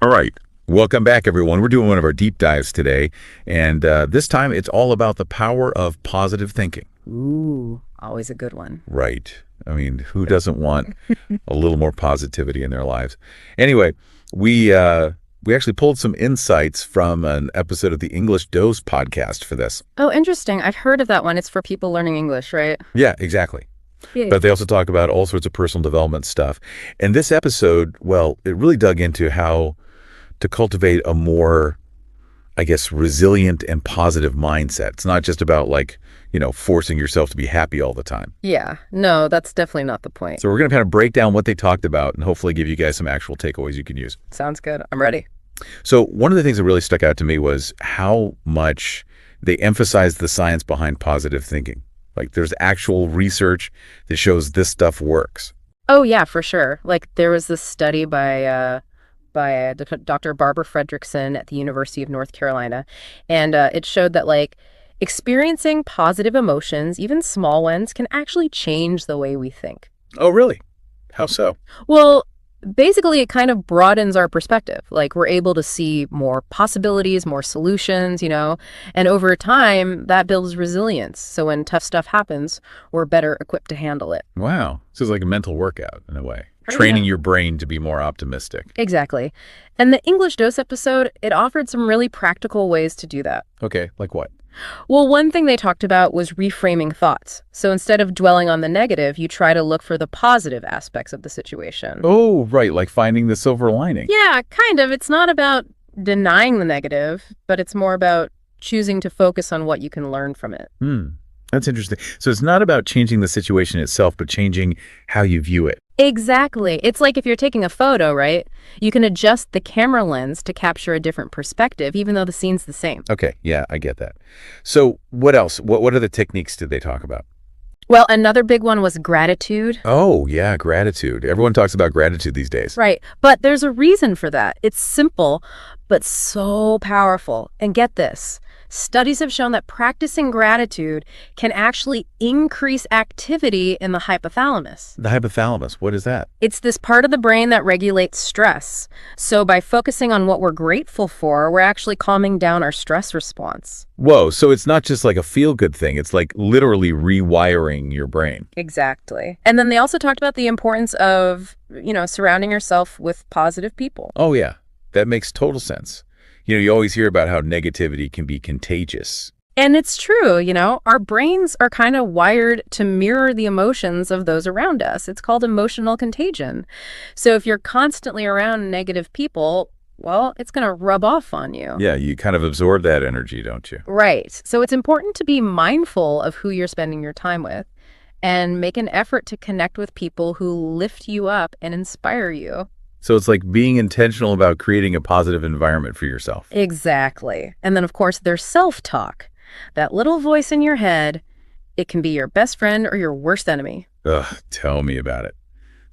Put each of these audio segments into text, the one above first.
All right. Welcome back, everyone. We're doing one of our deep dives today, and this time it's all about the power of positive thinking. Ooh, always a good one. Right. I mean, who doesn't want a little more positivity in their lives? Anyway, we actually pulled some insights from an episode of the English Dose podcast for this. Oh, interesting. I've heard of that one. It's for people learning English, right? Yeah, exactly. Yeah. But they also talk about all sorts of personal development stuff. And this episode, well, it really dug into how to cultivate a more, I guess, resilient and positive mindset. It's not just about forcing yourself to be happy all the time. Yeah. No, that's definitely not the point. So we're going to kind of break down what they talked about and hopefully give you guys some actual takeaways you can use. Sounds good. I'm ready. So one of the things that really stuck out to me was how much they emphasized the science behind positive thinking. Like there's actual research that shows this stuff works. Oh, yeah, for sure. Like there was this study by Dr. Barbara Fredrickson at the University of North Carolina, and it showed that experiencing positive emotions, even small ones, can actually change the way we think. Oh, really? How so? Well, basically, it kind of broadens our perspective. Like we're able to see more possibilities, more solutions, and over time that builds resilience. So when tough stuff happens, we're better equipped to handle it. Wow. So it's like a mental workout in a way. Training your brain to be more optimistic. Exactly. And the English Dose episode, it offered some really practical ways to do that. Okay, like what? Well, one thing they talked about was reframing thoughts. So instead of dwelling on the negative, you try to look for the positive aspects of the situation. Oh, right, like finding the silver lining. Yeah, kind of. It's not about denying the negative, but it's more about choosing to focus on what you can learn from it. That's interesting. So it's not about changing the situation itself, but changing how you view it. Exactly. It's like if you're taking a photo, right? You can adjust the camera lens to capture a different perspective, even though the scene's the same. Okay, yeah, I get that. So what else? What other techniques did they talk about? Well, another big one was gratitude. Oh, yeah, gratitude. Everyone talks about gratitude these days. Right. But there's a reason for that. It's simple, but so powerful. And get this. Studies have shown that practicing gratitude can actually increase activity in the hypothalamus. The hypothalamus, what is that? It's this part of the brain that regulates stress. So by focusing on what we're grateful for, we're actually calming down our stress response. Whoa, so it's not just like a feel-good thing. It's like literally rewiring your brain. Exactly. And then they also talked about the importance of, surrounding yourself with positive people. Oh, yeah. That makes total sense. You always hear about how negativity can be contagious. And it's true, our brains are kind of wired to mirror the emotions of those around us. It's called emotional contagion. So if you're constantly around negative people, well, it's going to rub off on you. Yeah, you kind of absorb that energy, don't you? Right. So it's important to be mindful of who you're spending your time with and make an effort to connect with people who lift you up and inspire you. So it's like being intentional about creating a positive environment for yourself. Exactly. And then, of course, there's self-talk. That little voice in your head, it can be your best friend or your worst enemy. Ugh, tell me about it.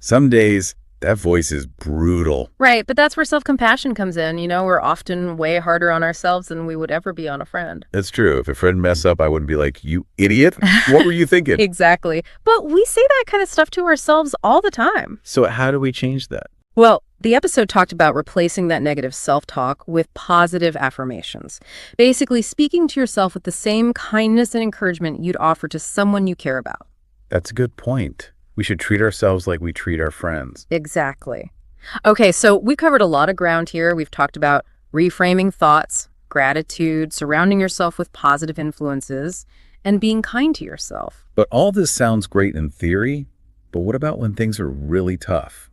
Some days, that voice is brutal. Right, but that's where self-compassion comes in. We're often way harder on ourselves than we would ever be on a friend. That's true. If a friend messed up, I wouldn't be like, you idiot. What were you thinking? Exactly. But we say that kind of stuff to ourselves all the time. So how do we change that? Well, the episode talked about replacing that negative self-talk with positive affirmations. Basically, speaking to yourself with the same kindness and encouragement you'd offer to someone you care about. That's a good point. We should treat ourselves like we treat our friends. Exactly. Okay, so we covered a lot of ground here. We've talked about reframing thoughts, gratitude, surrounding yourself with positive influences, and being kind to yourself. But all this sounds great in theory, but what about when things are really tough?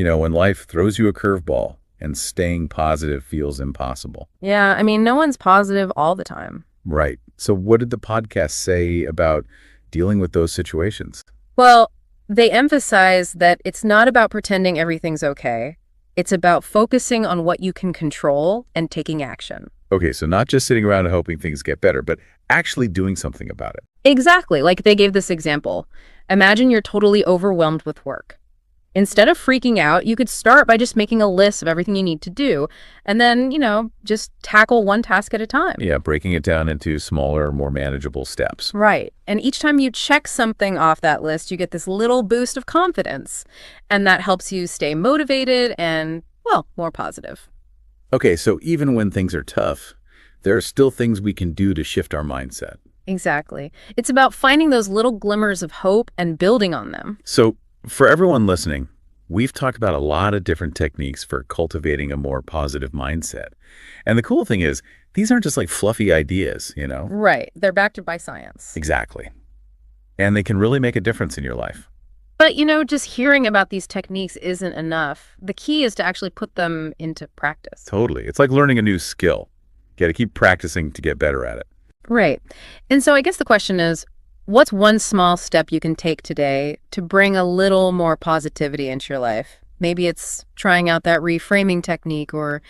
When life throws you a curveball and staying positive feels impossible. Yeah, no one's positive all the time. Right. So what did the podcast say about dealing with those situations? Well, they emphasize that it's not about pretending everything's okay. It's about focusing on what you can control and taking action. Okay, so not just sitting around and hoping things get better, but actually doing something about it. Exactly. Like they gave this example. Imagine you're totally overwhelmed with work. Instead of freaking out, you could start by just making a list of everything you need to do and then, just tackle one task at a time. Yeah, breaking it down into smaller, more manageable steps. Right. And each time you check something off that list, you get this little boost of confidence. And that helps you stay motivated and well, more positive. Okay, so even when things are tough, there are still things we can do to shift our mindset. Exactly. It's about finding those little glimmers of hope and building on them. So, for everyone listening, we've talked about a lot of different techniques for cultivating a more positive mindset. And the cool thing is, these aren't just like fluffy ideas, you know? Right. They're backed by science. Exactly. And they can really make a difference in your life. But, just hearing about these techniques isn't enough. The key is to actually put them into practice. Totally. It's like learning a new skill. You got to keep practicing to get better at it. Right. And so I guess the question is, what's one small step you can take today to bring a little more positivity into your life? Maybe it's trying out that reframing technique or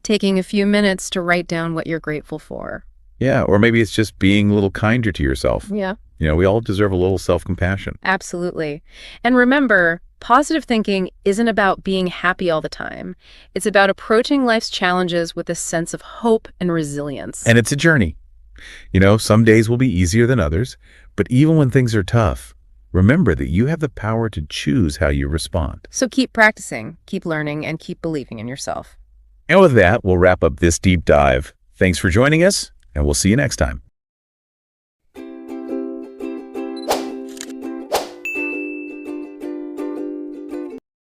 taking a few minutes to write down what you're grateful for. Yeah, or maybe it's just being a little kinder to yourself. Yeah. We all deserve a little self-compassion. Absolutely. And remember, positive thinking isn't about being happy all the time. It's about approaching life's challenges with a sense of hope and resilience. And it's a journey. Some days will be easier than others, but even when things are tough, remember that you have the power to choose how you respond. So keep practicing, keep learning, and keep believing in yourself. And with that, we'll wrap up this deep dive. Thanks for joining us, and we'll see you next time.